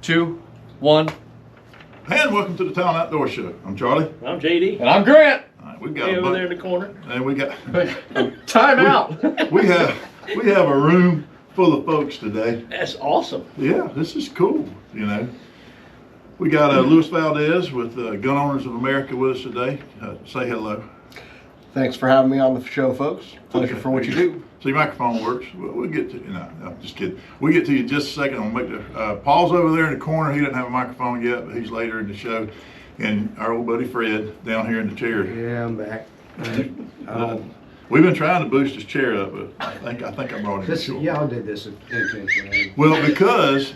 2, 1. And welcome to the Talon Outdoors Show. I'm Charlie. I'm JD. And I'm Grant. All right, we got over there in the corner. And we got Time out. we have a room full of folks today. That's awesome. Yeah, this is cool. You know, we got Luis Valdez with Gun Owners of America with us today. Say hello. Thanks for having me on the show, folks. Pleasure for what you do. So your microphone works. We'll get to you. No, I'm just kidding. We'll get to you in just a second. I'll make the Paul's over there in the corner. He doesn't have a microphone yet, but he's later in the show. And our old buddy Fred down here in the chair. Yeah, I'm back. We've been trying to boost his chair up, but I think I brought him. Y'all did this intentionally. Well, because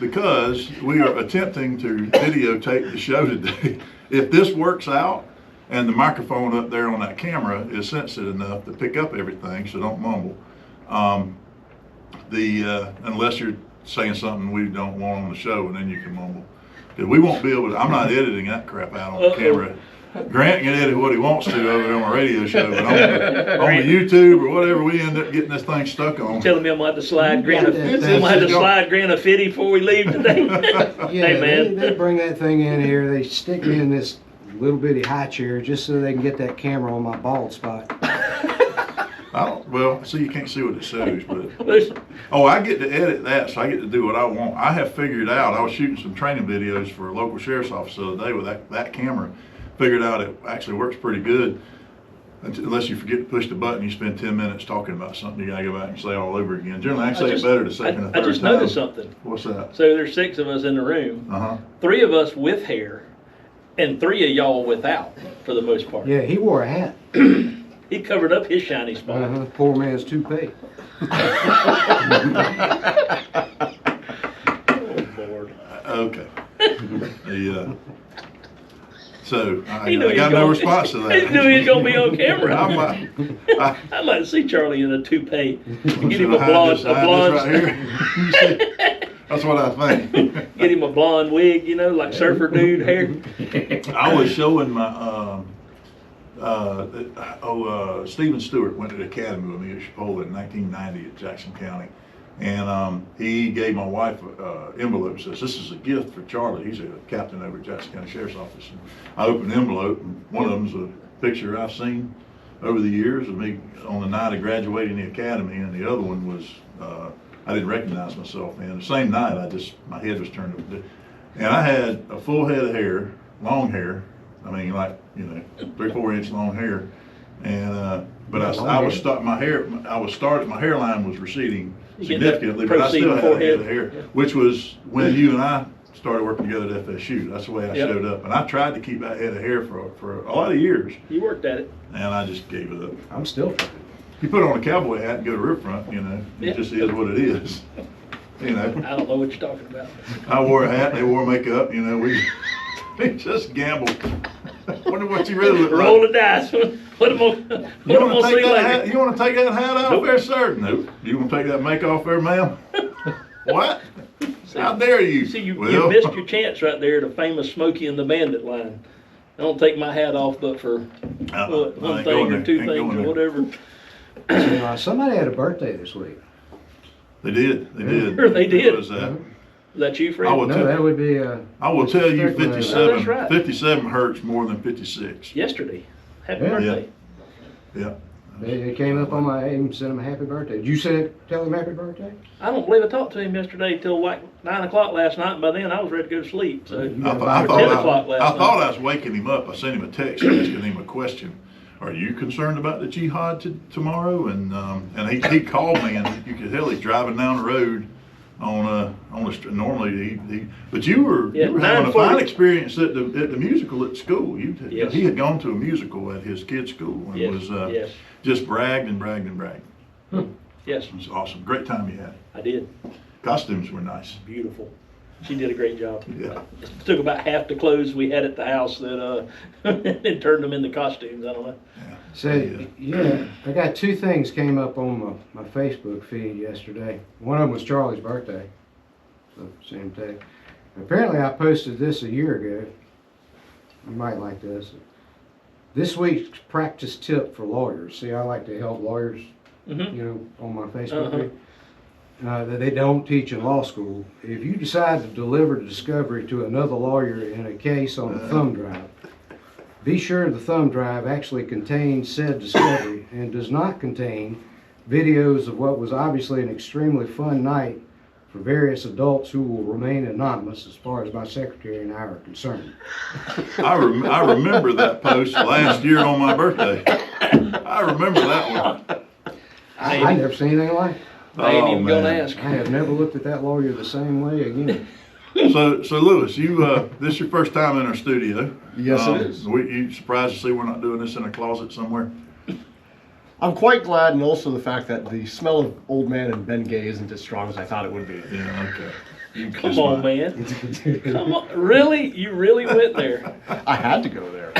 we are attempting to videotape the show today. If this works out, and the microphone up there on that camera is sensitive enough to pick up everything, so don't mumble. Unless you're saying something we don't want on the show, and then you can mumble. Because we won't be able to, I'm not editing that crap out on the camera. Grant can edit what he wants to over there on a radio show, but on the YouTube or whatever, we end up getting this thing stuck on. Telling me I'm gonna have to slide Grant a 50 before we leave today. Yeah, hey, man. They bring that thing in here, they stick me in this little bitty high chair just so they can get that camera on my bald spot. Well, see, you can't see what it says, but I get to edit that, so I get to do what I want. I have figured out, I was shooting some training videos for a local sheriff's office the other day with that camera. Figured out it actually works pretty good, unless you forget to push the button. You spend 10 minutes talking about something, you gotta go back and say all over again. Generally, I say it better to second and third time. I just noticed something. What's that? So there's 6 of us in the room. 3 of us with hair, and 3 of y'all without, for the most part. Yeah, he wore a hat. He covered up his shiny spot. Poor man's toupee. Oh, Lord. Okay. So I He got no response to that. He knew he was gonna be on camera. I'd like to see Charlie in a toupee. Get him a blonde. Right here. That's what I think. Get him a blonde wig, like surfer dude hair. I was showing my Stephen Stewart went to the academy with me at Chipola in 1990 at Jackson County, and he gave my wife envelope. Says, "This is a gift for Charlie. He's a captain over at Jackson County Sheriff's Office." And I opened the envelope, and one of them's a picture I've seen over the years of me on the night of graduating the academy, and the other one was I didn't recognize myself then. The same night, my head was turned up, and I had a full head of hair, long hair. I mean, like 3-4 inch long hair, and but I was my hairline was receding significantly, but I still had a head of hair, which was when you and I started working together at FSU. That's the way I showed up, and I tried to keep that head of hair for a lot of years. You worked at it, and I just gave it up. I'm still. You put on a cowboy hat and go to riverfront, it just is what it is. I don't know what you're talking about. I wore a hat, they wore makeup, we just gambled. Wonder what you really look like. Roll the dice. What am I gonna see later? You want to take that hat off there, sir? Nope. You want to take that make off there, ma'am? What? How dare you? See, you missed your chance right there, the famous Smokey and the Bandit line. I don't take my hat off, but for one thing or two things or whatever. Somebody had a birthday this week. They did. They did. They did. Was that? Is that you, Fred? That would be. I will tell you, Strickland. 57. That's right. 57 hurts more than 56. Yesterday. Happy birthday. Yeah. They came up on my and sent him a happy birthday. Did you tell him happy birthday? I don't believe I talked to him yesterday till like 9 o'clock last night, and by then I was ready to go to sleep. So I thought I was waking him up. I sent him a text asking him a question. Are you concerned about the jihad tomorrow? And he called me, and you could tell he's driving down the road on a normally but you were having a fine experience at the musical at school. He had gone to a musical at his kid's school and was just bragged and bragged and bragged. Yes, it was awesome. Great time you had. I did. Costumes were nice. Beautiful. She did a great job. Yeah. It took about half the clothes we had at the house that and turned them into costumes. I don't know. Yeah. I got 2 things came up on my Facebook feed yesterday. One of them was Charlie's birthday. So, same day. Apparently I posted this a year ago. You might like this. This week's practice tip for lawyers. See, I like to help lawyers, on my Facebook feed. that they don't teach in law school. If you decide to deliver the discovery to another lawyer in a case on a thumb drive, be sure the thumb drive actually contains said discovery and does not contain videos of what was obviously an extremely fun night for various adults who will remain anonymous as far as my secretary and I are concerned. I remember that post last year on my birthday. I remember that one. I never seen anything like it. I ain't even gonna man. ask. I have never looked at that lawyer the same way again. So Lewis, this is your first time in our studio. Yes, it is. You surprised to see we're not doing this in a closet somewhere? I'm quite glad, and also the fact that the smell of Old Man and Ben Gay isn't as strong as I thought it would be. Yeah, okay. Come on, man. Come on. Really? You really went there? I had to go there.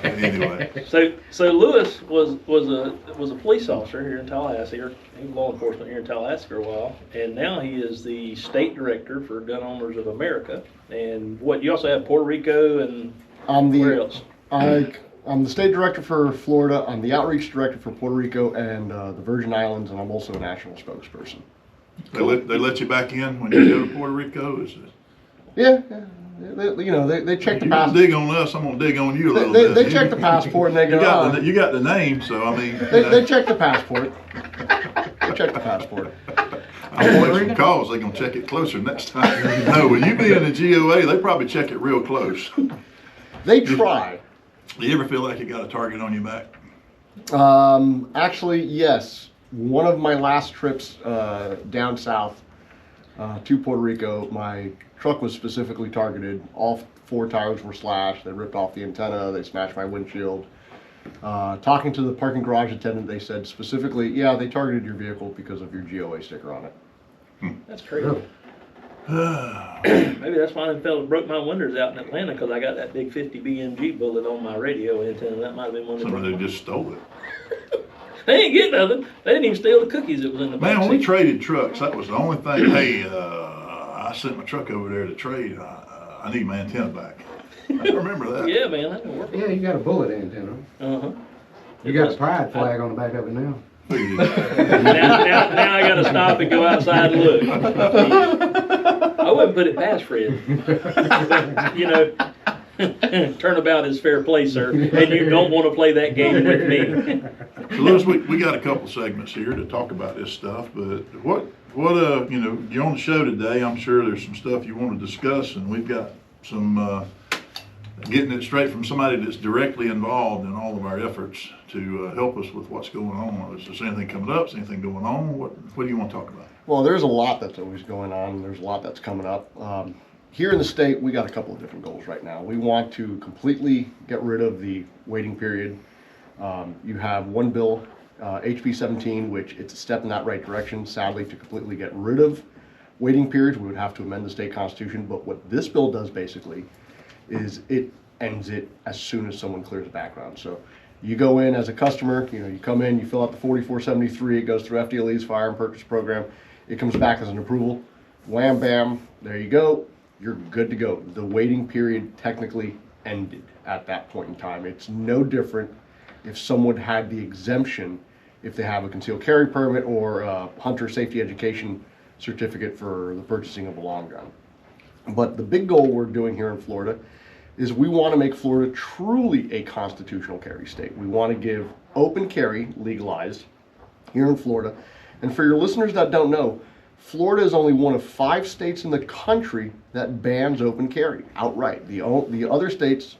Anyway. So Lewis was a police officer here in Tallahassee, or he was law enforcement here in Tallahassee for a while, and now he is the state director for Gun Owners of America. And what, you also have Puerto Rico and where else? I'm the state director for Florida. I'm the outreach director for Puerto Rico and the Virgin Islands, and I'm also a national spokesperson. They let you back in when you go to Puerto Rico? Is it? Yeah. They check the You passport. dig on us, I'm gonna dig on you a little bit. They check the passport and they go, you got the name, so I mean. They check the passport. They check the passport. I'm gonna make some calls, they're gonna check it closer next time. No, with you being a GOA, they probably check it real close. They try. Do you ever feel like you got a target on your back? Actually, yes. One of my last trips down south to Puerto Rico, my truck was specifically targeted. All 4 tires were slashed. They ripped off the antenna. They smashed my windshield. Talking to the parking garage attendant, they said specifically, yeah, they targeted your vehicle because of your GOA sticker on it. That's crazy. Maybe that's why them fellas broke my windows out in Atlanta, because I got that big 50 BMG bullet on my radio antenna. That might have been one of Somebody them. just stole it. They didn't get nothing. They didn't even steal the cookies that was in the back Man, when we seat. traded trucks, that was the only thing. Hey, I sent my truck over there to trade. I need my antenna back. I remember that. Yeah, man, that didn't work. Yeah, you got a bullet antenna. Uh-huh. You got a pride flag on the back of it now. Now I gotta stop and go outside and look. I wouldn't put it past Fred. Turnabout is fair play, sir, and you don't want to play that game with me. So Lewis, we got a couple segments here to talk about this stuff, but what you're on the show today. I'm sure there's some stuff you want to discuss, and we've got some getting it straight from somebody that's directly involved in all of our efforts to help us with what's going on. Is there anything coming up? Is anything going on? What do you want to talk about? Well, there's a lot that's always going on. There's a lot that's coming up. Here in the state, we got a couple of different goals right now. We want to completely get rid of the waiting period. You have one bill, HB 17, which it's a step in that right direction. Sadly, to completely get rid of waiting periods, we would have to amend the state constitution. But what this bill does basically is it ends it as soon as someone clears a background. So you go in as a customer, you come in, you fill out the 4473, it goes through FDLE's firearm purchase program. It comes back as an approval. Wham, bam, there you go. You're good to go. The waiting period technically ended at that point in time. It's no different if someone had the exemption if they have a concealed carry permit or a hunter safety education certificate for the purchasing of a long gun. But the big goal we're doing here in Florida is we want to make Florida truly a constitutional carry state. We want to give open carry legalized here in Florida. And for your listeners that don't know, Florida is only one of 5 states in the country that bans open carry outright. The other states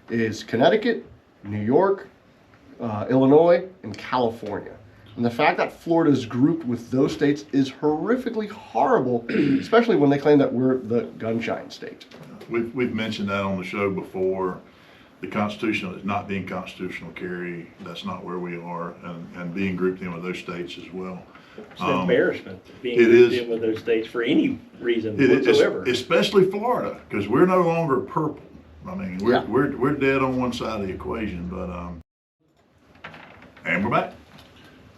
is Connecticut, New York, Illinois, and California. And the fact that Florida is grouped with those states is horrifically horrible, especially when they claim that we're the gunshine state. We've mentioned that on the show before. The constitutional is not being constitutional carry. That's not where we are, and being grouped in with those states as well. It's an embarrassment being it grouped is. in with those states for any reason It is, whatsoever. especially Florida, because we're no longer purple. I mean, Yeah. we're dead on one side of the equation, but and we're back.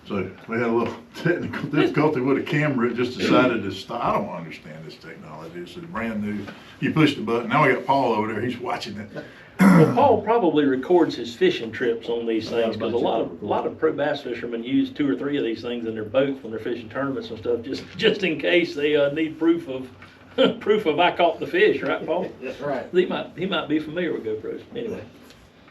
So we had a little technical difficulty with a camera. It just decided to stop. I don't understand this technology. It's brand new. You push the button. Now we got Paul over there. He's watching it. Well, Paul probably records his fishing trips on these things, because a lot of pro bass fishermen use 2 or 3 of these things in their boats when they're fishing tournaments and stuff, just in case they need proof of I caught the fish, right, Paul? That's right. He might be familiar with GoPros. Anyway,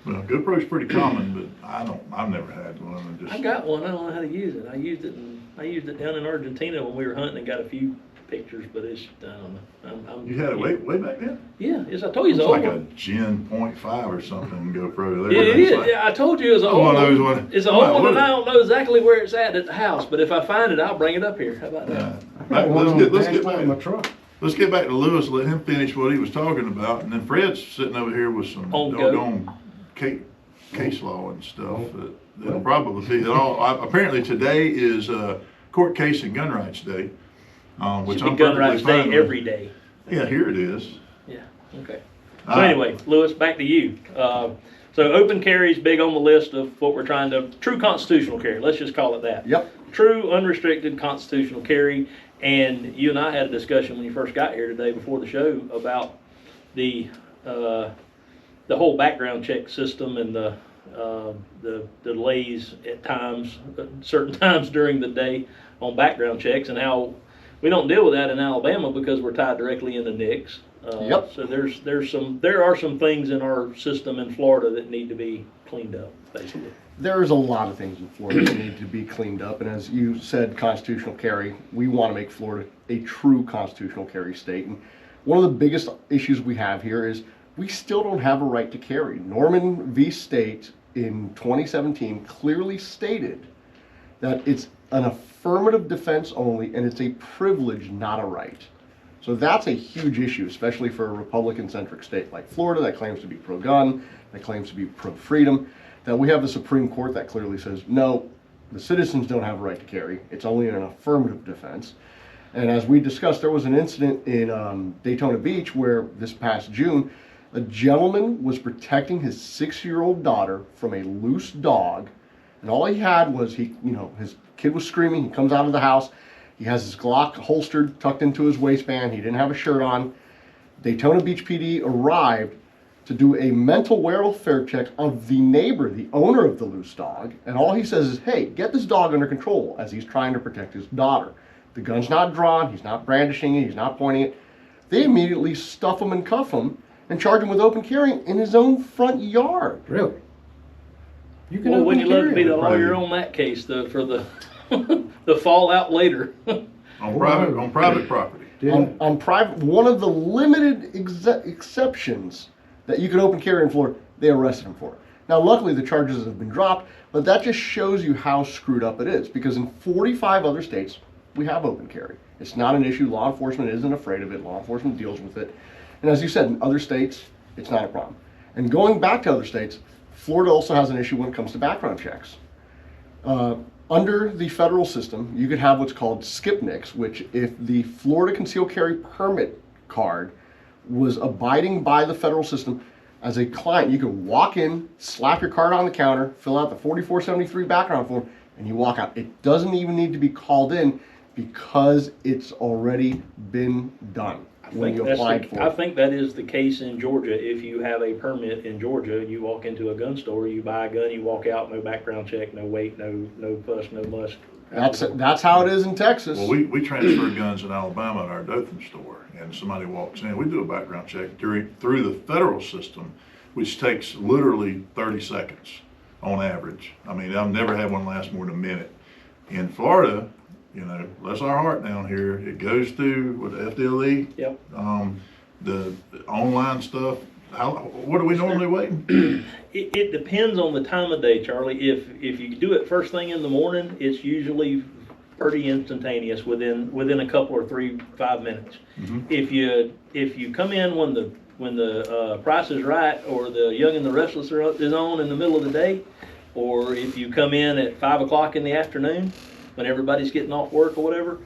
Well, GoPro's pretty common, but I've never had one. And just, I got one. I don't know how to use it. I used it down in Argentina when we were hunting and got a few pictures, but it's, I don't know. You had it way back then? Yeah, as I told you, It's it's like old a one. Gen .5 or something GoPro. There. Yeah, it It's is. like- Yeah, I told you it's an Oh, old one of those one. ones. It's an Wow, old one, what and is I it? don't know exactly where it's at the house, but if I find it, I'll bring it up here. How about that? Yeah. I got one on the dashboard of my back. truck. Let's get back to Lewis. Let him finish what he was talking about, and then Fred's sitting over here with some On go. doggone case law and stuff. That'll probably be. Apparently today is court case and gun rights day, which Should be I'm gun perfectly rights fine day with. every day. Yeah, here it is. Yeah, okay. All So right. anyway, Lewis, back to you. So open carry is big on the list of what we're trying to, true constitutional carry, let's just call it that. Yep. True unrestricted constitutional carry, and you and I had a discussion when you first got here today before the show about the whole background check system and the delays at times, certain times during the day on background checks, and how we don't deal with that in Alabama because we're tied directly into NICS. Yep. So there are some things in our system in Florida that need to be cleaned up, basically. There's a lot of things in Florida that need to be cleaned up, and as you said, constitutional carry, we want to make Florida a true constitutional carry state. And one of the biggest issues we have here is we still don't have a right to carry. Norman v. State in 2017 clearly stated that it's an affirmative defense only, and it's a privilege, not a right. So that's a huge issue, especially for a Republican-centric state like Florida that claims to be pro-gun, that claims to be pro-freedom, that we have the Supreme Court that clearly says, no, the citizens don't have a right to carry. It's only an affirmative defense. And as we discussed, there was an incident in Daytona Beach where this past June, a gentleman was protecting his 6-year-old daughter from a loose dog, and all he had was his kid was screaming. He comes out of the house. He has his Glock holstered, tucked into his waistband. He didn't have a shirt on. Daytona Beach PD arrived to do a mental welfare check of the neighbor, the owner of the loose dog, and all he says is, hey, get this dog under control, as he's trying to protect his daughter. The gun's not drawn, he's not brandishing it, he's not pointing it. They immediately stuff him and cuff him and charge him with open carrying in his own front yard. Really? You can Well, open wouldn't you love to be carry the on lawyer on that case, for the the fallout later? On private property. Did On private, one of the limited exceptions that you can open carry in Florida, they arrested him for it. Now, luckily, the charges have been dropped, but that just shows you how screwed up it is, because in 45 other states, we have open carry. It's not an issue. Law enforcement isn't afraid of it. Law enforcement deals with it. And as you said, in other states, it's not a problem. And going back to other states, Florida also has an issue when it comes to background checks. Under the federal system, you could have what's called skip NICS, which if the Florida concealed carry permit card was abiding by the federal system, as a client, you could walk in, slap your card on the counter, fill out the 4473 background form, and you walk out. It doesn't even need to be called in because it's already been done when you applied for I it. think that is the case in Georgia. If you have a permit in Georgia, you walk into a gun store, you buy a gun, you walk out, no background check, no weight, no fuss, no muss. That's how it is in Texas. Well, we transfer guns in Alabama at our Dothan store, and somebody walks in, we do a background check through the federal system, which takes literally 30 seconds on average. I mean, I've never had one last more than a minute. In Florida, bless our heart down here, it goes through with the FDLE, Yep. the online stuff. What are we normally waiting? It depends on the time of day, Charlie. If you do it first thing in the morning, it's usually pretty instantaneous within a couple or 5 minutes. Mhm. If you come in when the price is right, or the Young and the Restless is on in the middle of the day, or if you come in at 5 o'clock in the afternoon when everybody's getting off work or whatever,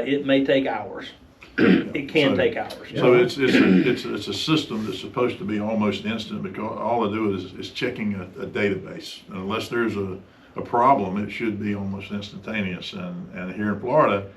it may take hours. It can take hours. So it's a system that's supposed to be almost instant, because all I do is checking a database. Unless there's a a problem, it should be almost instantaneous. And here in Florida,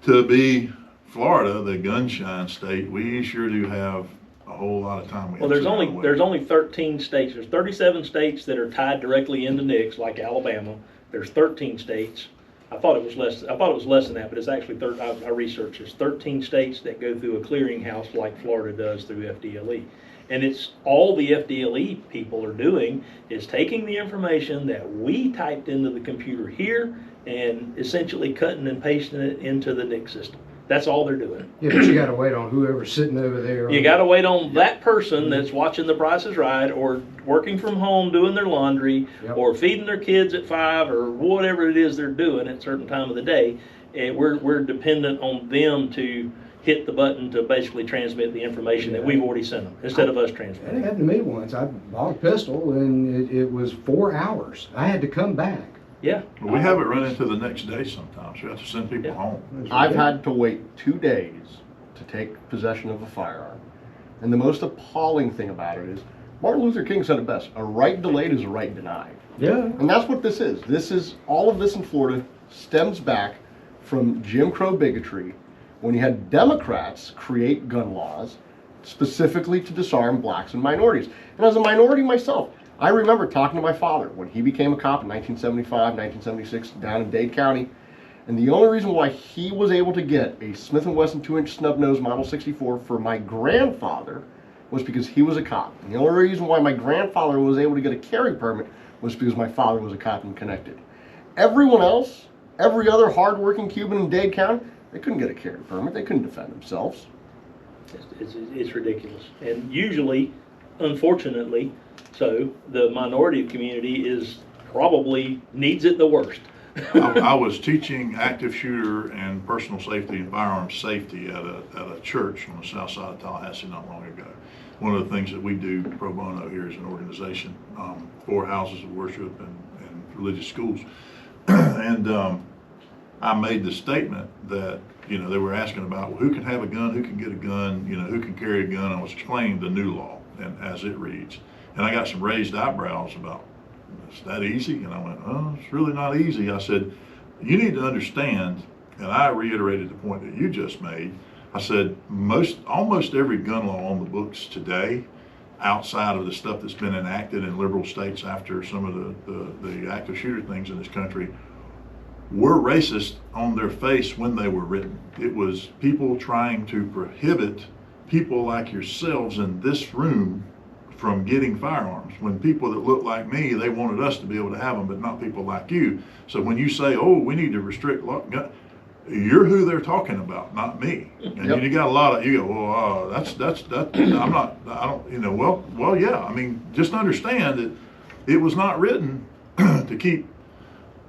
to be Florida, the gunshine state, we sure do have a whole lot of time. Well, there's only 13 states. There's 37 states that are tied directly into NICS, like Alabama. There's 13 states. I thought it was less than that, but it's actually I researched. There's 13 states that go through a clearinghouse like Florida does through FDLE. And it's all the FDLE people are doing is taking the information that we typed into the computer here and essentially cutting and pasting it into the NICS system. That's all they're doing. Yeah, but you gotta wait on whoever's sitting over there. You gotta wait on that person that's watching The Price is Right, or working from home doing their laundry, Yep. or feeding their kids at 5, or whatever it is they're doing at a certain time of the day. And we're dependent on them to hit the button to basically transmit the information that we've already sent them, instead of us That transmitting. happened to me once. I bought a pistol and it was 4 hours. I had to come back. Yeah. But we have it run into the next day sometimes. We have to send people Yeah. home. It was I've ridiculous. had to wait 2 days to take possession of a firearm. And the most appalling thing about it is, Martin Luther King said it best, a right delayed is a right denied. Yeah. And that's what this is. All of this in Florida stems back from Jim Crow bigotry, when you had Democrats create gun laws specifically to disarm blacks and minorities. And as a minority myself, I remember talking to my father when he became a cop in 1975, 1976 down in Dade County. And the only reason why he was able to get a Smith & Wesson 2-inch snub-nose Model 64 for my grandfather was because he was a cop. And the only reason why my grandfather was able to get a carry permit was because my father was a cop and connected. Everyone else, every other hard-working Cuban in Dade County, they couldn't get a carry permit. They couldn't defend themselves. It's ridiculous. And usually, unfortunately, so the minority community probably needs it the worst. I was teaching active shooter and personal safety and firearms safety at a church on the south side of Tallahassee not long ago. One of the things that we do pro bono here is an organization for houses of worship and religious schools. And I made the statement that, they were asking about, well, who can have a gun, who can get a gun, who can carry a gun. I was explaining the new law and as it reads. And I got some raised eyebrows about, is that easy? And I went, oh, it's really not easy. I said, you need to understand, and I reiterated the point that you just made. I said, almost every gun law on the books today, outside of the stuff that's been enacted in liberal states after some of the active shooter things in this country, were racist on their face when they were written. It was people trying to prohibit people like yourselves in this room from getting firearms. When people that look like me, they wanted us to be able to have them, but not people like you. So when you say, oh, we need to restrict gun, you're who they're talking about, not me. And Yep. you got a lot of, you go, well, well, yeah. I mean, just understand that it was not written to keep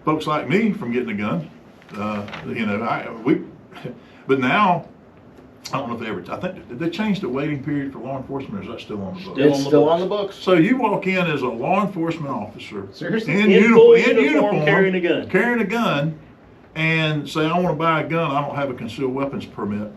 folks like me from getting a gun. But now, I don't know if they ever, I think, did they change the waiting period for law enforcement, or is that still on the books? Still It's still on the books. So you walk in as a law enforcement officer, Seriously? In full uniform, carrying a gun. And say, I want to buy a gun, I don't have a concealed weapons permit.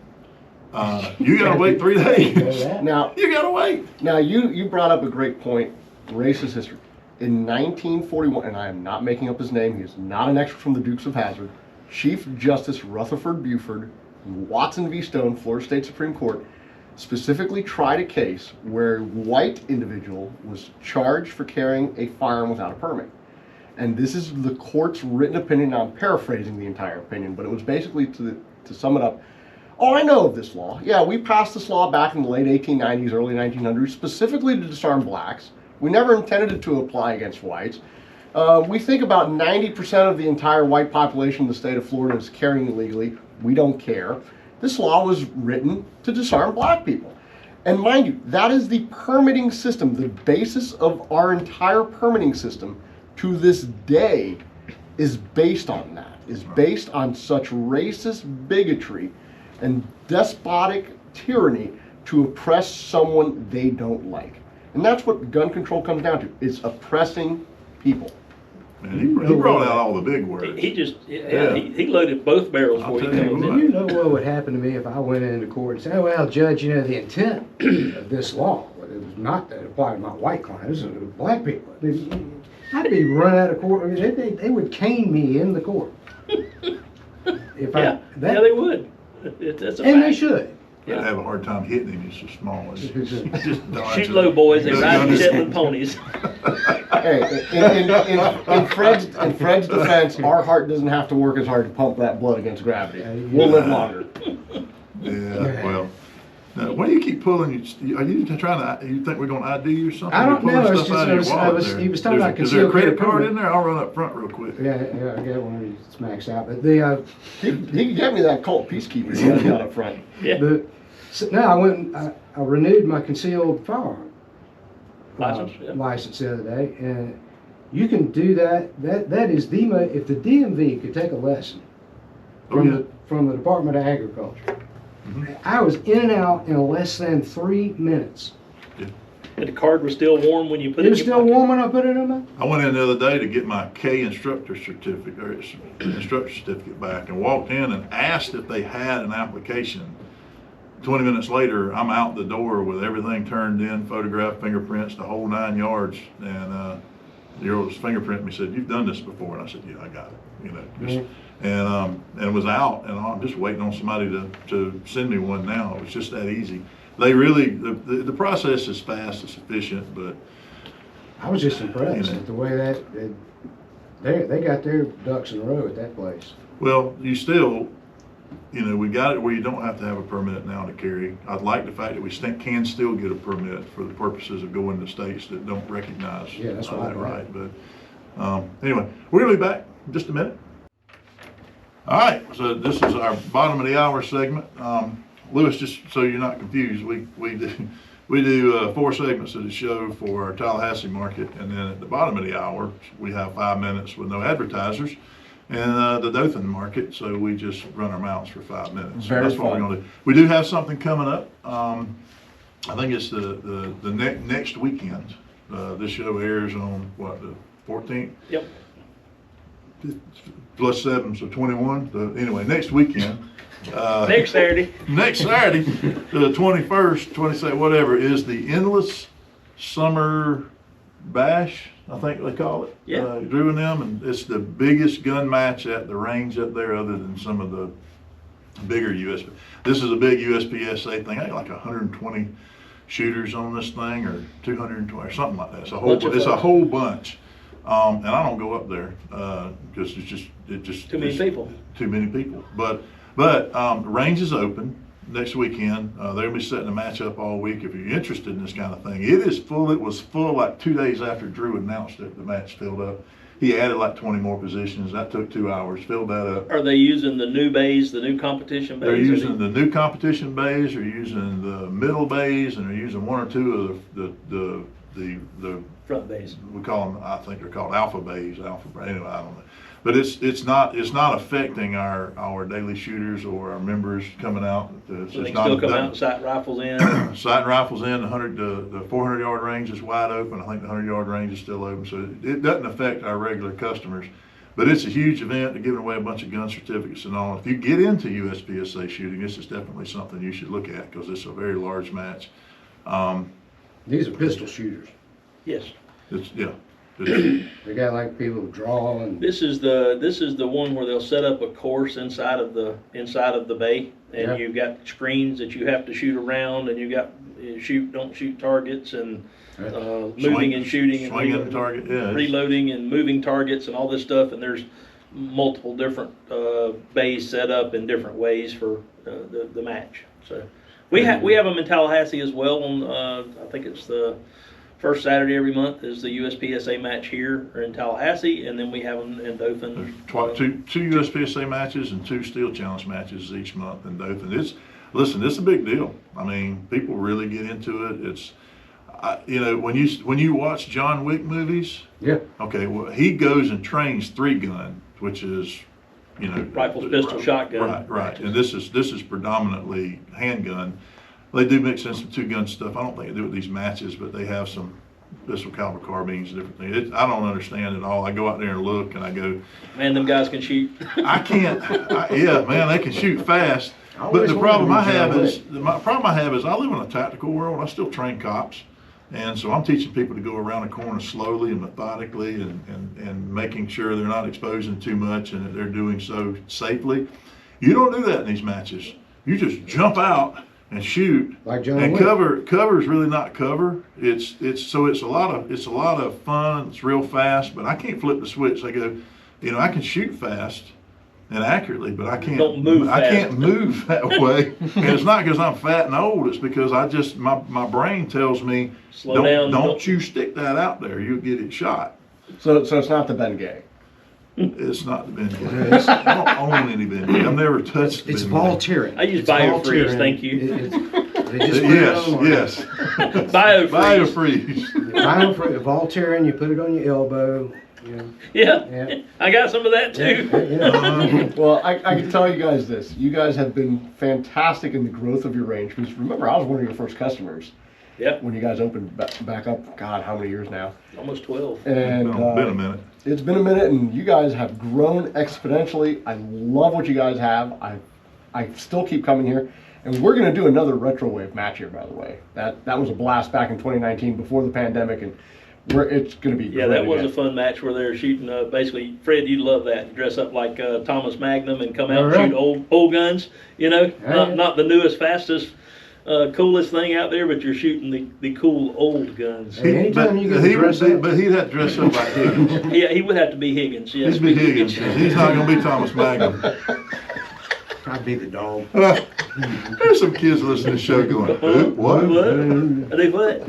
You gotta wait 3 days. Now, You gotta wait. you brought up a great point, racist history. In 1941, and I am not making up his name, he is not an extra from the Dukes of Hazzard, Chief Justice Rutherford Buford in Watson v. Stone, Florida State Supreme Court, specifically tried a case where a white individual was charged for carrying a firearm without a permit. And this is the court's written opinion. I'm paraphrasing the entire opinion, but it was basically, to sum it up, oh, I know of this law. Yeah, we passed this law back in the late 1890s, early 1900s, specifically to disarm blacks. We never intended it to apply against whites. We think about 90% of the entire white population in the state of Florida is carrying illegally. We don't care. This law was written to disarm black people. And mind you, that is the permitting system. The basis of our entire permitting system to this day is based on that, is based on such racist bigotry and despotic tyranny to oppress someone they don't like. And that's what gun control comes down to. It's oppressing people. And he brought out all the big words. He loaded both barrels I'll before he tell you comes what. in. You know what would happen to me if I went into court and said, oh, well, Judge, the intent of this law, it was not to apply to my white clients, it was black people. I'd be run out of court. I mean, they would cane me in the court. If Yeah, that, yeah, they would. That's a and they fact. should. I'd have a hard time hitting him, he's so small. It's just dodge Shoot it. low, boys. They You ride understand? Shetland ponies. Hey, in Fred's defense, our heart doesn't have to work as hard to pump that blood against gravity. We'll live longer. Yeah, well, now, why do you keep pulling? Are you trying to? You think we're going to ID you or something? I don't You're pulling know, it's stuff just- out of your I wallet was- there. he was talking about Is there a concealed credit carry card permit. in there? I'll run up front real quick. Yeah, I get one. It's maxed out, but the He gave me that cult peacekeeper he got up front. Yeah. so now I went. I renewed my concealed firearm License, yeah. license the other day, and you can do that. That is the if the DMV could take a lesson from the Department of Agriculture. Mhm. I was in and out in less than 3 minutes. And the card was still warm when you put it It was in your still pocket? warm when I put it in my. I went in the other day to get my K instructor certificate back, and walked in and asked if they had an application. 20 minutes later, I'm out the door with everything turned in, photograph, fingerprints, the whole 9 yards. And the girl was fingerprinting me, said, "You've done this before," and I said, "Yeah, I got it." You know, just, and was out, and I'm just waiting on somebody to send me one now. It was just that easy. They really, the process is fast, it's efficient, but I was just impressed Yeah. at the way that they got their ducks in a row at that place. well, you still, you know, we got it where you don't have to have a permit now to carry. I'd like the fact that we can still get a permit for the purposes of going to states that don't recognize Yeah, that's what that I right. But anyway, we're gonna be back in just a minute. All right, so this is our bottom of the hour segment. Lewis, just so you're not confused, we do 4 segments of the show for our Tallahassee market, and then at the bottom of the hour we have 5 minutes with no advertisers, and the Dothan market. So we just run our mouths for 5 minutes. Very That's what fun. we're gonna do. We do have something coming up. I think it's the next weekend. This show airs on what, the 14th? Yep. Plus 7, so 21. Anyway, next weekend. Next Saturday. Next Saturday, the 21st, 22nd, whatever, is the Endless Summer Bash, I think they call it. Yeah. Drew and them, and it's the biggest gun match at the range up there, other than some of the bigger USP. This is a big USPSA thing. I think like 120 shooters on this thing, or 220, or something like that. It's a whole, Bunch of it's a fun. whole bunch. And I don't go up there because it just Too many it's people. Too many people. But the range is open next weekend. They'll be setting a match up all week. If you're interested in this kind of thing, it is full. It was full like 2 days after Drew announced it. The match filled up. He added like 20 more positions. That took 2 hours. Filled that up. Are they using the new bays, the new competition bays? They're using the new competition bays. They're using the middle bays, and they're using 1 or 2 of the front bays? we call them, I think they're called alpha bays, anyway, I don't know. But it's not affecting our daily shooters or our members coming out. So they can still come out and sight rifles in? Sighting rifles in, the 400-yard range is wide open. I think the 100-yard range is still open, so it doesn't affect our regular customers. But it's a huge event. They're giving away a bunch of gun certificates and all. If you get into USPSA shooting, this is definitely something you should look at, because it's a very large match. These are pistol shooters. Yes. It's They got like people who draw and. This is the one where they'll set up a course inside of the bay, and Yeah. you've got screens that you have to shoot around, and you got don't shoot targets, and moving and shooting and swinging the target. Yeah, reloading and moving targets and all this stuff. And there's multiple different bays set up in different ways for the match. So we have them in Tallahassee as well. On I think it's the first Saturday every month is the USPSA match here or in Tallahassee, and then we have them in Dothan. There's two USPSA matches and 2 Steel Challenge matches each month in Dothan. It's a big deal. I mean, people really get into it. When you watch John Wick movies, Yeah. okay, well, he goes and trains 3-gun, which is, Rifles, pistol, shotgun. Right. And this is predominantly handgun. They do mix in some 2-gun stuff. I don't think they do it with these matches, but they have some pistol caliber carbines and different things. I don't understand it all. I go out there and look, and I go, Man, them guys can shoot. I can't. Yeah, man, they can shoot fast. I But always the problem I wanted to have be is I live in a tactical world. I still train cops. And so I'm teaching people to go around the corner slowly and methodically and making sure they're not exposing too much and that they're doing so safely. You don't do that in these matches. You just jump out and shoot. Like John and Wick. cover is really not cover. It's a lot of fun. It's real fast, but I can't flip the switch. I go, I can shoot fast and accurately, but I can't move I fast. can't move that way. And it's not because I'm fat and old. It's because my brain tells me, Slow down. don't you stick that out there. You'll get it shot. So it's not the Bengay. It's not the Bengay. I don't own any Bengay. I've never touched the It's Bengay. volunteering. I use It's BioFreeze, volunteering. thank you. They just put it on. Yes. BioFreeze. BioFreeze. Volunteering, you put it on your elbow. Yeah, Yeah. I got some of that too. Well, I can tell you guys this. You guys have been fantastic in the growth of your range. Because remember, I was one of your first customers Yep, when you guys opened back up. God, how many years now? almost 12. And Been a minute. it's been a minute, and you guys have grown exponentially. I love what you guys have. I still keep coming here, and we're going to do another retro wave match here. By the way, that was a blast back in 2019 before the pandemic, and it's going to be Yeah, great that was again. a fun match where they're shooting. Basically, Fred, you'd love that. Dress up like Thomas Magnum and come out All and right. shoot old guns. Yeah. Not the newest, fastest, coolest thing out there, but you're shooting the cool old guns. Hey, anytime you get to dress up. But he'd have to dress up like Higgins. Yeah, he would have to be Higgins. Yeah, He'd be Higgins. He's not going to be Thomas Magnum. I'd be the dog. There's some kids listening to the show going, "Who? What?" What? Are they what?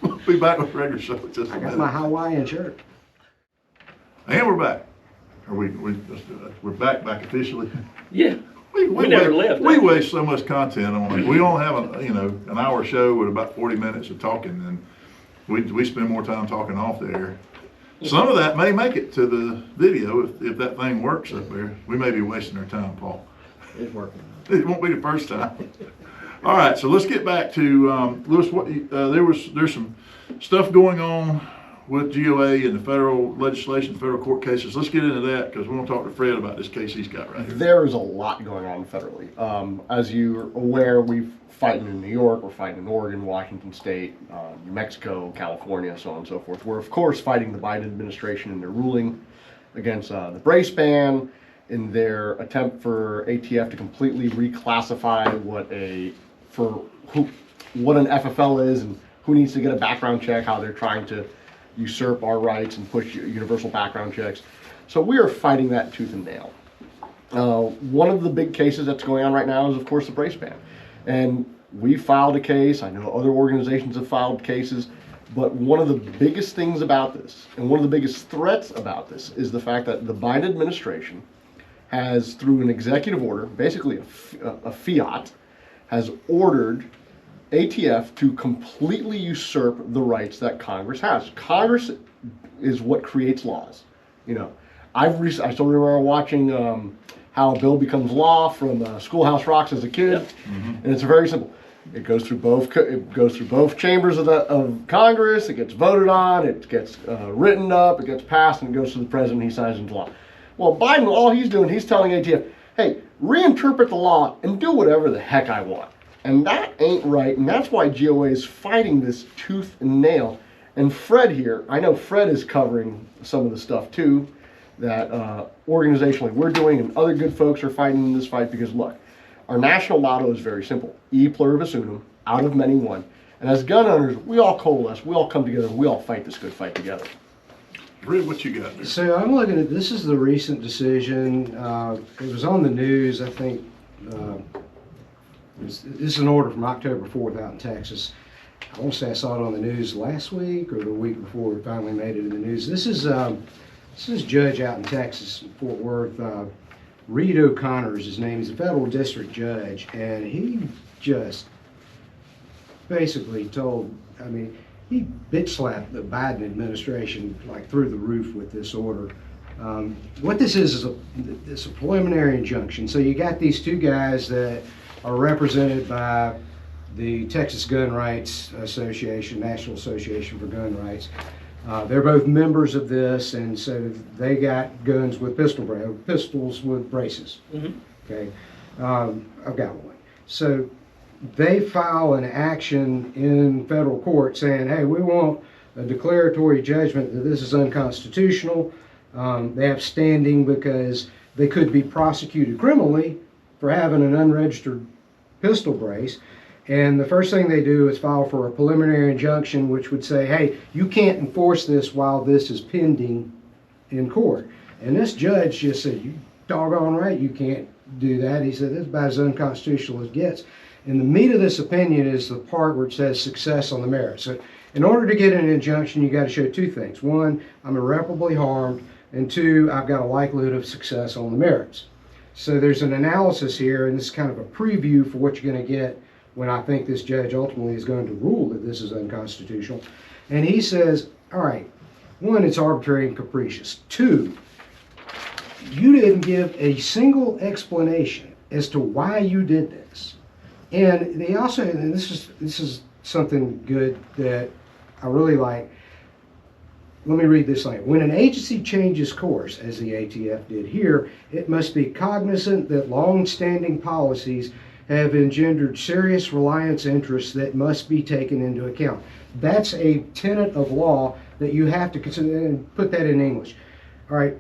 We'll be back with regular show in just a I got minute. my Hawaiian shirt. And we're back. We're back officially. Yeah, we never left. We waste so much content on it. We only have an hour show with about 40 minutes of talking, and we spend more time talking off the air. Some of that may make it to the video if that thing works up there. We may be wasting our time, Paul. It's working. It won't be the first time. All right, so let's get back to Lewis. There's some stuff going on with GOA and the federal legislation, federal court cases. Let's get into that because we want to talk to Fred about this case he's got right here. There is a lot going on federally. As you're aware, we're fighting in New York, we're fighting in Oregon, Washington State, New Mexico, California, so on and so forth. We're, of course, fighting the Biden administration in their ruling against the brace ban, in their attempt for ATF to completely reclassify what an FFL is and who needs to get a background check, how they're trying to usurp our rights and push universal background checks. So we are fighting that tooth and nail. One of the big cases that's going on right now is, of course, the brace ban. And we filed a case. I know other organizations have filed cases. But one of the biggest things about this, and one of the biggest threats about this, is the fact that the Biden administration has, through an executive order, basically a fiat, has ordered ATF to completely usurp the rights that Congress has. Congress is what creates laws. I still remember watching How a Bill Becomes Law from Schoolhouse Rocks as a kid, Yep. and it's very simple. It goes through both chambers of Congress. It gets voted on. It gets written up. It gets passed, and it goes to the president. He signs into law. Well, Biden, all he's doing, he's telling ATF, "Hey, reinterpret the law and do whatever the heck I want." And that ain't right, and that's why GOA is fighting this tooth and nail. And Fred here, I know Fred is covering some of the stuff too, that organizationally we're doing, and other good folks are fighting in this fight because, look, our national motto is very simple: E pluribus unum, out of many one. And as gun owners, we all coalesce, we all come together, and we all fight this good fight together. Fred, what you got there? So I'm looking at, this is the recent decision. It was on the news, I think. This is an order from October 4th out in Texas. I want to say I saw it on the news last week or the week before it finally made it in the news. This is judge out in Texas, Fort Worth. Reed O'Connor is his name. He's a federal district judge, and he just basically he bitch slapped the Biden administration like through the roof with this order. What this is a preliminary injunction. So you got these two guys that are represented by the Texas Gun Rights Association, National Association for Gun Rights. They're both members of this, and so they got guns with pistols with braces. Mhm. Okay, I've got one. So they file an action in federal court saying, hey, we want a declaratory judgment that this is unconstitutional. They have standing because they could be prosecuted criminally for having an unregistered pistol brace. And the first thing they do is file for a preliminary injunction, which would say, hey, you can't enforce this while this is pending in court. And this judge just said, you doggone right, you can't do that. He said, this is about as unconstitutional as it gets. And the meat of this opinion is the part where it says success on the merits. So in order to get an injunction, you got to show two things. One, I'm irreparably harmed, and two, I've got a likelihood of success on the merits. So there's an analysis here, and this is kind of a preview for what you're going to get when I think this judge ultimately is going to rule that this is unconstitutional. And he says, all right, one, it's arbitrary and capricious. Two, you didn't give a single explanation as to why you did this. And they also, and this is something good that I really like. Let me read this line. When an agency changes course, as the ATF did here, it must be cognizant that long-standing policies have engendered serious reliance interests that must be taken into account. That's a tenet of law that you have to consider, and put that in English. All right,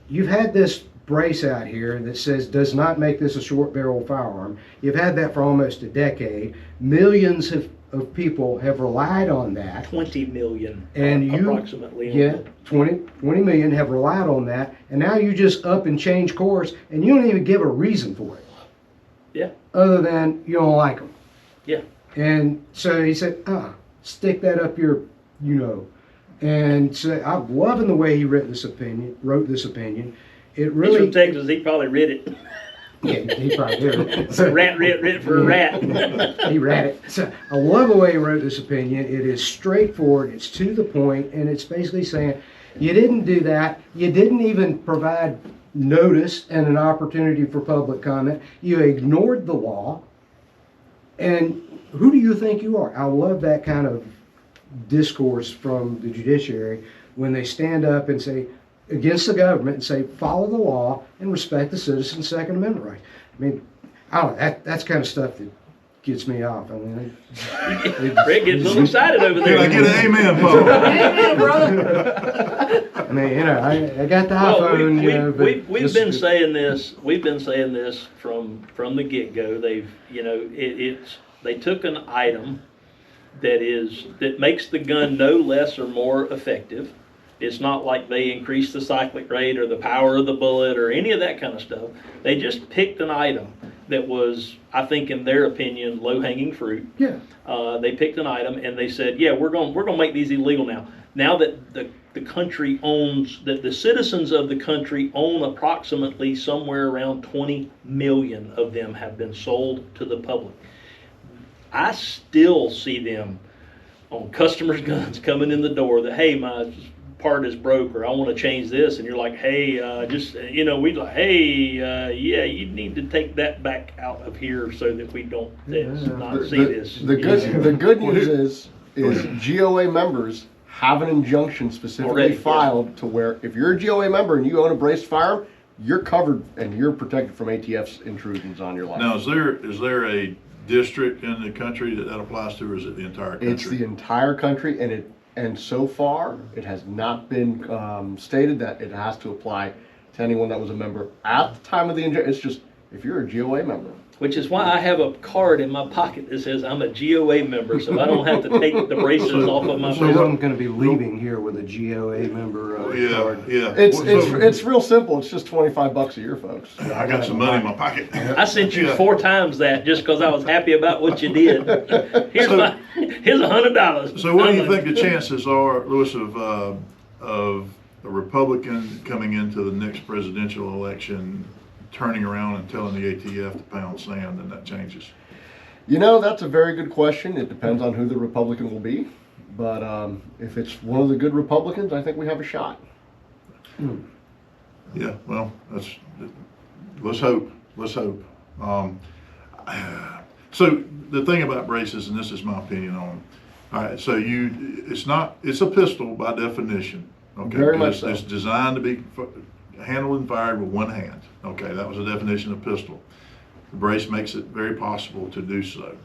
you've had this brace out here that says does not make this a short barrel firearm. You've had that for almost a decade. Millions of people have relied on that. 20 million, and approximately. Yeah, 20 million have relied on that, and now you just up and change course, and you don't even give a reason for it. Yeah. Other than you don't like them. Yeah. And so he said, stick that up your, And so I'm loving the way he wrote this opinion. It really. He's from Texas. He probably read it. Yeah, he probably did. So, Rat writ for a rat. He read it. So I love the way he wrote this opinion. It is straightforward. It's to the point, and it's basically saying you didn't do that. You didn't even provide notice and an opportunity for public comment. You ignored the law. And who do you think you are? I love that kind of discourse from the judiciary when they stand up and say against the government and say follow the law and respect the citizen's Second Amendment right. I mean, I don't know, that's kind of stuff that gets me off. I mean, Rick gets a little excited over there. Can I get an amen, Paul? Amen, brother. I mean, I got the iPhone. We've been saying this. We've been saying this from the get-go. They've, they took an item that makes the gun no less or more effective. It's not like they increased the cyclic rate or the power of the bullet or any of that kind of stuff. They just picked an item that was, I think, in their opinion, low-hanging fruit. Yeah. They picked an item and they said, yeah, we're going to make these illegal now. Now that the country owns, that the citizens of the country own approximately somewhere around 20 million of them have been sold to the public. I still see them on customers' guns coming in the door that, hey, my part is broke, or I want to change this, and you're like, hey, we'd like, hey, yeah, you need to take that back out of here so that we don't see this. The good news is GOA members have an injunction specifically already filed to where if you're a GOA member and you own a braced firearm, you're covered and you're protected from ATF's intrusions on your life. Now, is there a district in the country that applies to, or is it the entire country? It's the entire country, and so far it has not been stated that it has to apply to anyone that was a member at the time of the injury. It's just if you're a GOA member. Which is why I have a card in my pocket that says I'm a GOA member, so I don't have to take the braces off of my So I'm going to be leaving here with a GOA member card. Yeah. It's real simple. It's just $25 a year, folks. I got some money in my pocket. I sent you 4 times that just because I was happy about what you did. Here's $100. So what do you think the chances are, Lewis, of a Republican coming into the next presidential election turning around and telling the ATF to pound sand, and that changes? That's a very good question. It depends on who the Republican will be. But if it's one of the good Republicans, I think we have a shot. Yeah, well, let's hope. So the thing about braces, and this is my opinion on them. All right, so it's a pistol by definition. Okay, very much so. It's designed to be handled and fired with one hand. Okay, that was the definition of pistol. The brace makes it very possible to do so.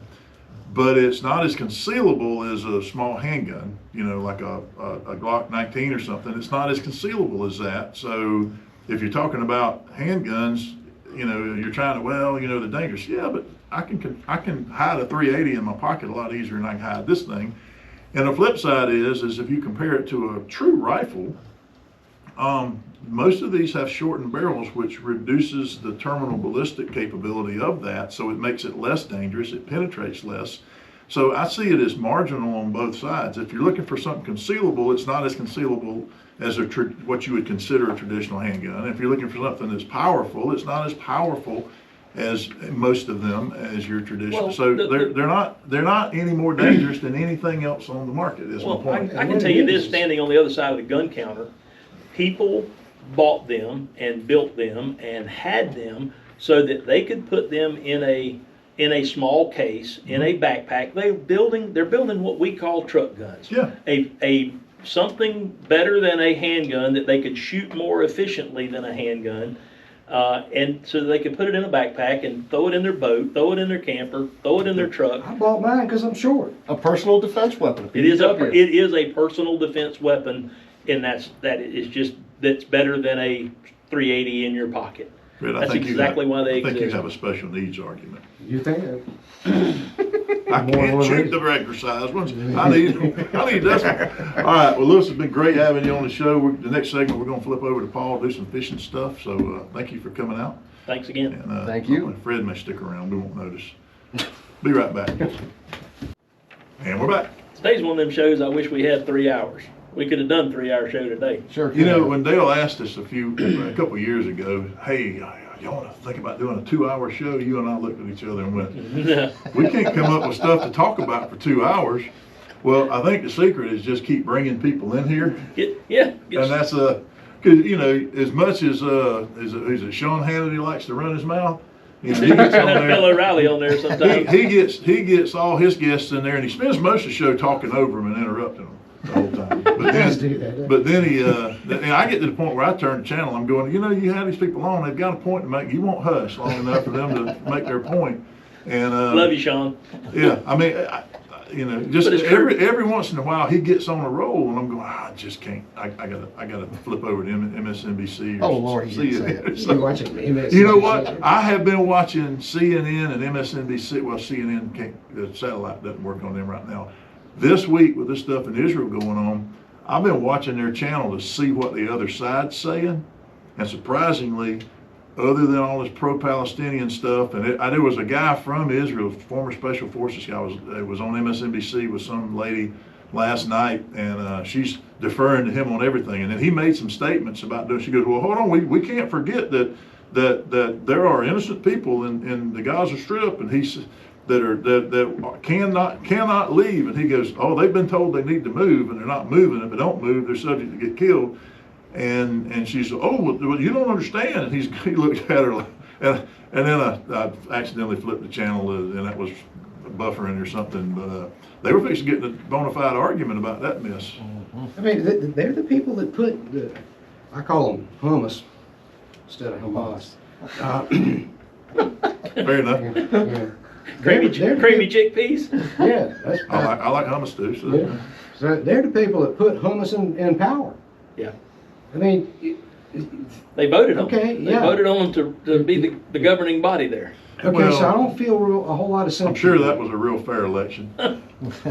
but it's not as concealable as a small handgun, you know, like a Glock 19 or something. It's not as concealable as that. So if you're talking about handguns, you know, you're trying to, well, you know, they're dangerous. Yeah, but I can hide a 380 in my pocket a lot easier than I can hide this thing. And the flip side is if you compare it to a true rifle, most of these have shortened barrels, which reduces the terminal ballistic capability of that, so it makes it less dangerous, it penetrates less. So I see it as marginal on both sides. If you're looking for something concealable, it's not as concealable as what you would consider a traditional handgun. If you're looking for something that's powerful, it's not as powerful as most of them as your traditional. Well, so they're not any more dangerous than anything else on the market. Is my point. I can tell you this, standing on the other side of the gun counter, people bought them and built them and had them so that they could put them in a small case, in a backpack. They're building what we call truck guns. Yeah. A something better than a handgun that they could shoot more efficiently than a handgun. And so they could put it in a backpack and throw it in their boat, throw it in their camper, throw it in their truck. I bought mine because I'm short. A personal defense weapon. It is a personal defense weapon, and that's better than a 380 in your pocket. But That's exactly why they exist. I think exist. you have a special needs argument. You think? I can't shoot the regular size ones. I need this one. All right. Well, Lewis, it's been great having you on the show. The next segment, we're going to flip over to Paul, do some fishing stuff. So thank you for coming out. Thanks again. And, thank you. Fred may stick around. We won't notice. Be right back. And we're back. Today's one of them shows I wish we had 3 hours. We could have done a 3-hour show today. Sure. You know, when Dale asked us a couple of years ago, hey, y'all want to think about doing a 2-hour show? You and I looked at each other and went, we can't come up with stuff to talk about for 2 hours. Well, I think the secret is just keep bringing people in here. And that's because you know, as much as is it Sean Hannity likes to run his mouth. You know, he gets on there. Bill O'Reilly on there sometimes. He gets all his guests in there, and he spends most of the show talking over them and interrupting them the whole time. But then he, and I get to the point where I turn the channel. I'm going, you know, you have these people on, they've got a point to make. You won't hush long enough for them to make their point. And love you, Sean. Yeah, I mean, you know, just every once in a while he gets on a roll, and I'm going, I just can't. I gotta flip over to MSNBC. Or Lord, CNN. You're watching MSNBC. You know what? I have been watching CNN and MSNBC. Well, CNN the satellite doesn't work on them right now. This week with this stuff in Israel going on, I've been watching their channel to see what the other side's saying, and surprisingly, other than all this pro-Palestinian stuff, and there was a guy from Israel, former Special Forces guy, was on MSNBC with some lady last night, and she's deferring to him on everything. And then he made some statements about this. She goes, well, hold on, we can't forget that there are innocent people in the Gaza Strip, and that cannot leave. And he goes, oh, they've been told they need to move, and they're not moving. If they don't move, they're subject to get killed. And she's, oh, well, you don't understand. And he looked at her, and then I accidentally flipped the channel, and that was buffering or something. But they were fixing to get in a bona fide argument about that mess. I mean, they're the people that put I call them hummus instead of Hamas. Fair enough. Yeah. Creamy chickpeas. Yeah, that's I like hummus too. So. Yeah. So they're the people that put hummus in power. Yeah. I mean, they voted on okay, them. yeah. They voted on them to be the governing body there. Okay, Well, so I don't feel a whole lot of sympathy. I'm sure that was a real fair election.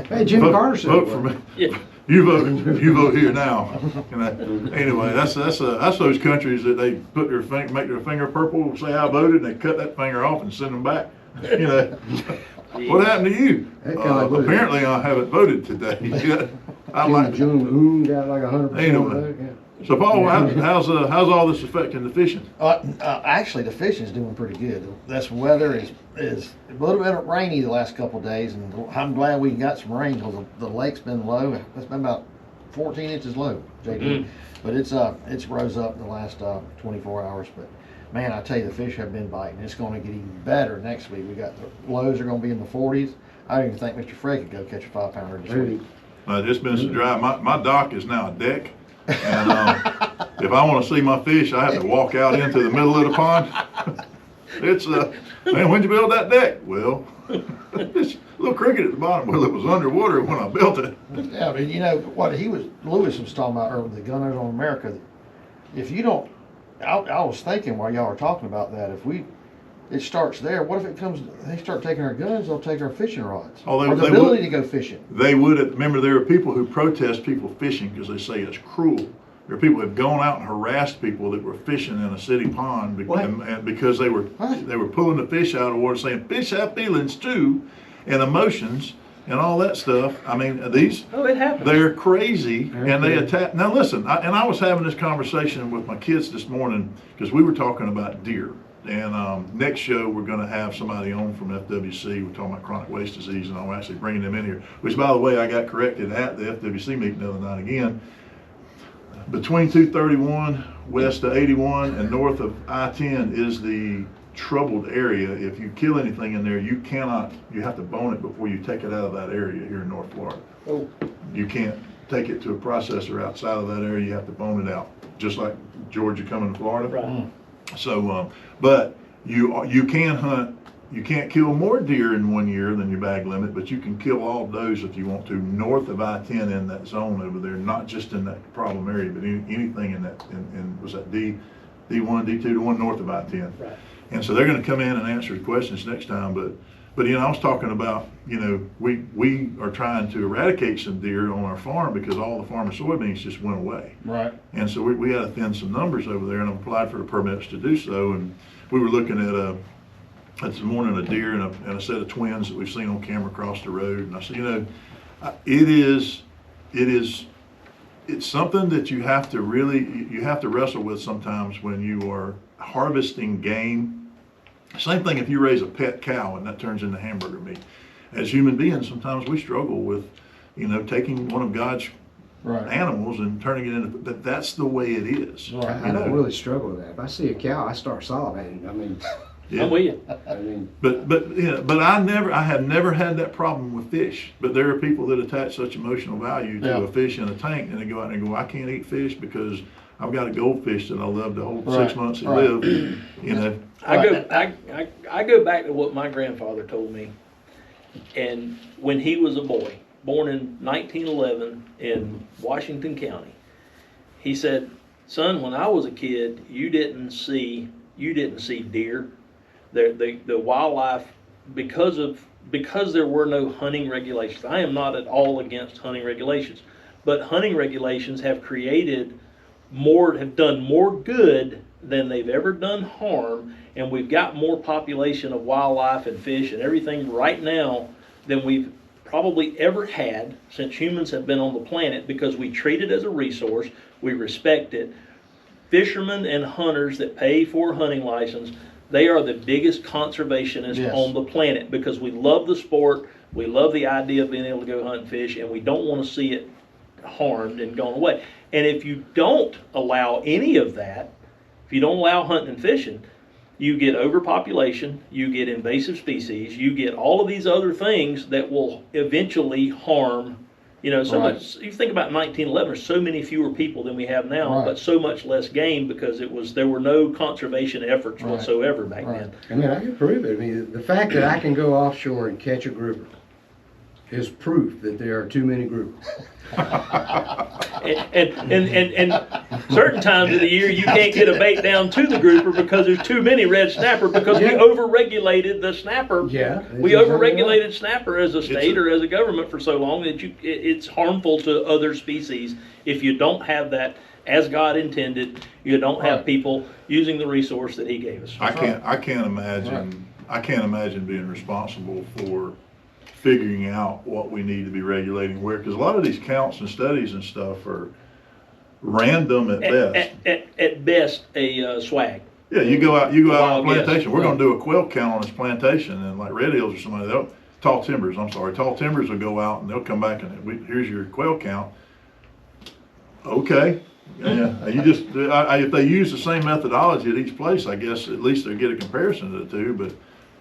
Hey, Jimmy Carter said vote it for was. me. Yeah. You vote here now. Anyway, that's those countries that they put make their finger purple, say I voted, and they cut that finger off and send them back. You know, what happened to you? Apparently, I haven't voted today. I like Jong-un got like 100%. Anyway. So, Paul, how's all this affecting the fishing? Actually, the fishing's doing pretty good. This weather is a little bit rainy the last couple of days, and I'm glad we got some rain because the lake's been low. It's been about 14 inches low, JD. But it's rose up in the last 24 hours. But man, I tell you, the fish have been biting. It's going to get even better next week. We got the lows are going to be in the 40s. I don't even think Mr. Fred could go catch a 5-pounder this week. It's been so dry. My dock is now a deck. And if I want to see my fish, I have to walk out into the middle of the pond. It's man, when'd you build that deck? Well, little cricket at the bottom. Well, it was underwater when I built it. Yeah, but you know, what Lewis was talking about, or the Gunners on America, if you don't, I was thinking while y'all were talking about that, it starts there, what if they start taking our guns, they'll take our fishing rods. Oh, or the ability to go fishing. They would, remember there are people who protest people fishing because they say it's cruel. There are people who have gone out and harassed people that were fishing in a city pond and because they were pulling the fish out of the water saying fish have feelings too and emotions and all that stuff. I mean, it happens. They're crazy and they attack. Now listen, I was having this conversation with my kids this morning because we were talking about deer. And next show, we're going to have somebody on from FWC. We're talking about chronic waste disease, and I'm actually bringing them in here. Which, by the way, I got corrected at the FWC meeting the other night again. Between 231 west of 81 and north of I-10 is the troubled area. If you kill anything in there, you have to bone it before you take it out of that area here in North Florida. Oh. You can't take it to a processor outside of that area. You have to bone it out, just like Georgia coming to Florida. Right. So, but you can hunt, you can't kill more deer in 1 year than your bag limit, but you can kill all those if you want to north of I-10 in that zone over there, not just in that problem area, but anything in that, was that D1, D2, the one north of I-10. Right. And so they're going to come in and answer the questions next time, but you know, I was talking about, you know, we are trying to eradicate some deer on our farm because all the farmer soybeans just went away. Right. And so we had to thin some numbers over there, and I applied for the permits to do so. And we were looking at this morning a deer and a set of twins that we've seen on camera across the road. And I said, you know, it's something that you have to wrestle with sometimes when you are harvesting game. Same thing if you raise a pet cow and that turns into hamburger meat. As human beings, sometimes we struggle with, you know, taking one of God's animals and turning it into, that's the way it is. Right. I don't really struggle with that. If I see a cow, I start salivating. I mean, Yeah. I'm with you. I mean, But I have never had that problem with fish. But there are people that attach such emotional value to a fish in a tank, and they go out and go, I can't eat fish because I've got a goldfish that I love to hold 6 months and live. You know. I go back to what my grandfather told me, and when he was a boy, born in 1911 in Washington County, he said, "Son, when I was a kid, you didn't see deer. The wildlife, because there were no hunting regulations. I am not at all against hunting regulations, but hunting regulations have done more good than they've ever done harm, and we've got more population of wildlife and fish and everything right now than we've probably ever had since humans have been on the planet, because we treat it as a resource, we respect it. Fishermen and hunters that pay for a hunting license, they are the biggest conservationists on the planet, because we love the sport, we love the idea of being able to go hunt and fish, and we don't want to see it harmed and gone away. And if you don't allow any of that, if you don't allow hunting and fishing, you get overpopulation, you get invasive species, you get all of these other things that will eventually harm, you know, so much. You think about 1911, there's so many fewer people than we have now, but so much less game because there were no conservation efforts whatsoever back then. I mean, I can prove it. I mean, the fact that I can go offshore and catch a grouper is proof that there are too many groupers. And certain times of the year you can't get a bait down to the grouper because there's too many red snapper, because we overregulated the snapper. Yeah. We overregulated snapper as a state or as a government for so long that it's harmful to other species if you don't have that as God intended. You don't have people using the resource that He gave us. I can't imagine being responsible for figuring out what we need to be regulating where, because a lot of these counts and studies and stuff are random at best. At best, a swag. Yeah, you go out on a plantation. We're going to do a quail count on this plantation, and like Red Hills or somebody, Tall Timbers will go out and they'll come back and here's your quail count. Okay. Yeah, you just if they use the same methodology at each place, I guess at least they'll get a comparison of the two. But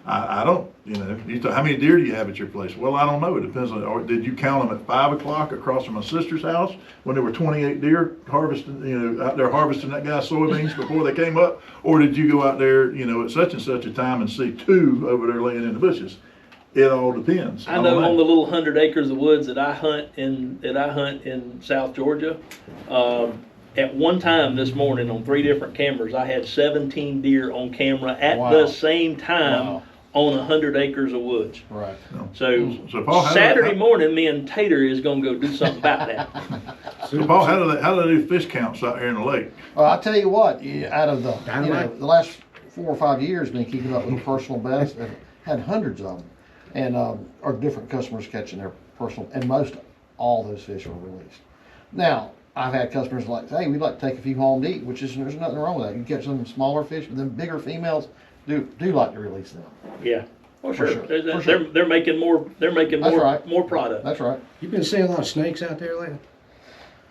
I don't, you know, how many deer do you have at your place? Well, I don't know. It depends on, or did you count them at 5 o'clock across from my sister's house when there were 28 deer harvesting, you know, out there harvesting that guy's soybeans before they came up? Or did you go out there, you know, at such and such a time and see 2 over there laying in the bushes? It all depends. I know on the little 100 acres of woods that I hunt in South Georgia, at one time this morning on 3 different cameras, I had 17 deer on camera at Wow. the same time Wow. on 100 acres of woods. Right. So So Paul, Saturday morning, me and Tater is gonna go do something about that. So Paul, how do they do fish counts out here in the lake? Well, I'll tell you what, out of the, Dynamite? the last 4 or 5 years, been keeping up with personal bests, and had hundreds of them. And, our different customers catching their personal, and most all those fish were released. Now, I've had customers like, hey, we'd like to take a few home to eat, which is, there's nothing wrong with that. You catch some smaller fish, but then bigger females do like to release them. Yeah, well, For sure. sure, for They're making more. They're making That's more right. more product. That's right. You been seeing a lot of snakes out there lately?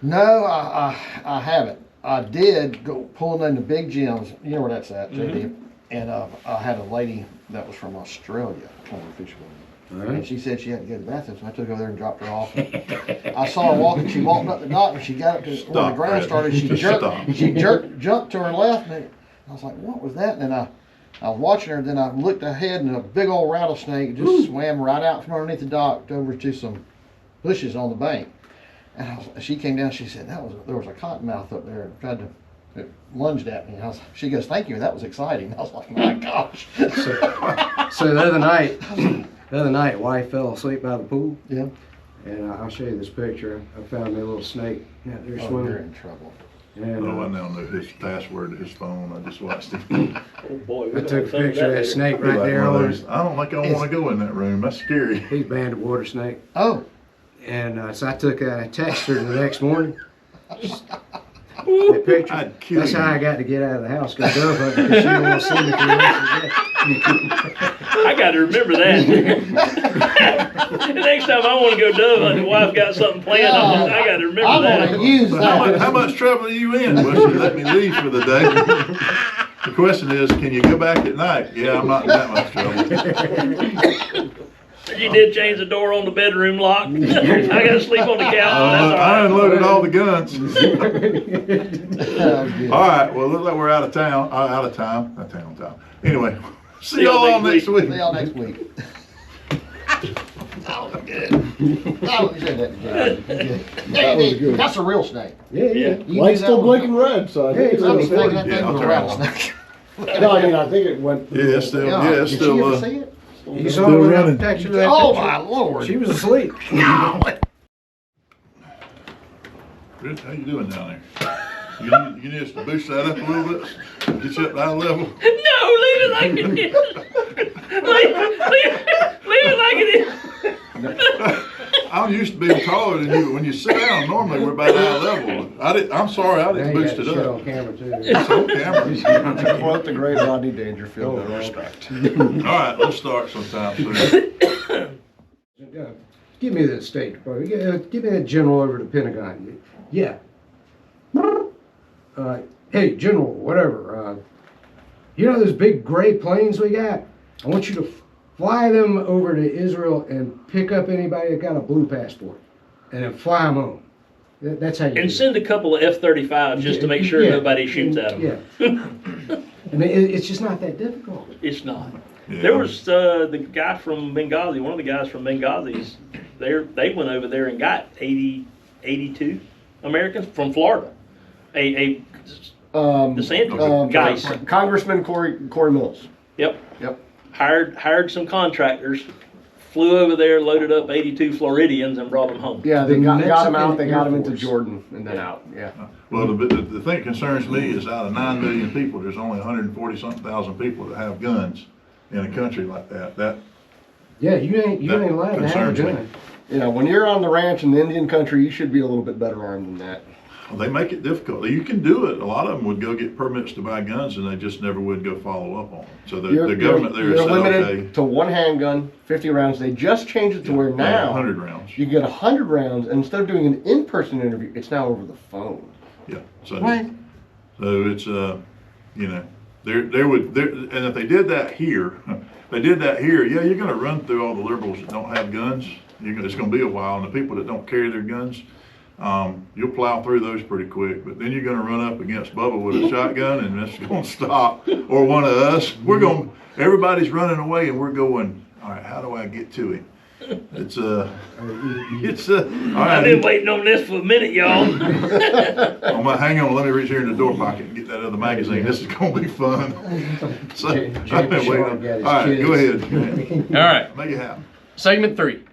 No, I haven't. I did go pulling in the big gyms. You know where that's at, JD. And I had a lady that was from Australia come to fish with me. And she said she had to go to the bathroom, so I took her there and dropped her off. I saw her walking. She walked up the dock, and she got up to where the ground started. She jumped to her left, and I was like, "What was that?" And then I was watching her. Then I looked ahead, and a big old rattlesnake just swam right out from underneath the dock over to some bushes on the bank. And she came down. She said there was a cottonmouth up there. And tried to. It lunged at me. She goes, "Thank you. That was exciting." I was like, "My gosh!" So the other night, wife fell asleep by the pool. Yeah. And I'll show you this picture. I found me a little snake out there Oh, you're swimming. in trouble. And No, I now know his password to his phone. I just watched him. Oh boy, I took a picture of that snake right Like there one of on those, it. I don't think I want to go in that room. That's scary. He's banded water snake. Oh. And so I texted her the next morning. That picture. I'd kill That's you. how I got to get out of the house. Go dove hunting because she don't want to see me for the rest of the day. I got to remember that. The next time I want to go dove hunting, the wife got something planned. I got to remember I'm that. gonna use that. How much trouble are you in? Well, she let me leave for the day. The question is, can you go back at night? Yeah, I'm not in that much trouble. You did change the door on the bedroom lock. I got to sleep on the couch. That's all I right. unloaded all the guns. That was good. All right, well, looks like we're out of town. Out of time. Not town, time. Anyway, see y'all next week. See y'all next week. That was good. Oh, you said that again. That was good. That's a real snake. Yeah. You Light's knew that still one? blinking red, so I think it's I'll be on thinking the that Yeah, thing I'll was a turn it on. rattlesnake. No, I mean, I think it went. Yeah, it's still, Yeah. yeah, it's Did still, she ever see it? You saw her running. picture of that Oh picture? my lord. She was asleep. Rich, how you doing down there? You need us to boost that up a little bit? Get you up to eye level? No, leave it like it is. Leave it like it is. I'm used to being taller than you, but when you sit down, normally we're about eye level. I'm sorry, I Now didn't you boost got it shit up. on camera too. It's on camera. To quote the great Rodney Dangerfield, no respect. All right, let's start sometime soon. Give me the State Department. Give me that general over to the Pentagon. Yeah. Hey, General, whatever. You know those big gray planes we got? I want you to fly them over to Israel and pick up anybody that got a blue passport, and then fly them home. That's how you. And do it. send a couple of F-35s just to make sure Yeah. nobody shoots at them. Yeah. I mean, it's just not that difficult. It's not. Yeah. There was the guy from Benghazi, one of the guys from Benghazi's, they went over there and got 82 Americans from Florida. The DeSantis guys. Congressman Corey Mills. Yep. Yep. Hired some contractors, flew over there, loaded up 82 Floridians, and brought them home. Yeah, they The got him out. Mexican They got him Air into Force. Jordan and then out. Yeah. Well, the thing that concerns me is out of 9 million people, there's only 140-something thousand people that have guns in a country like that. That Yeah, you ain't That allowed to have a concerns me. gun. You know, when you're on the ranch in the Indian country, you should be a little bit better armed than that. they make it difficult. You can do it. A lot of them would go get permits to buy guns, and they just never would go follow up on them. So the government there you're said, limited okay, to one handgun, 50 rounds. They just changed it to where now 100 rounds. you get 100 rounds, and instead of doing an in-person interview, it's now over the phone. Yeah. So, What? so it's you know, and if they did that here, yeah, you're going to run through all the liberals that don't have guns. It's going to be a while, and the people that don't carry their guns, you'll plow through those pretty quick. But then you're going to run up against Bubba with a shotgun, and it's going to stop. Or one of us. Everybody's running away, and we're going, All right, how do I get to him? It's all I've right. been waiting on this for a minute, y'all. Hang on, let me reach here in the door pocket and get that other magazine. This is gonna be fun. So, I've been waiting. All right, go ahead. All right. Make it happen. Segment 3.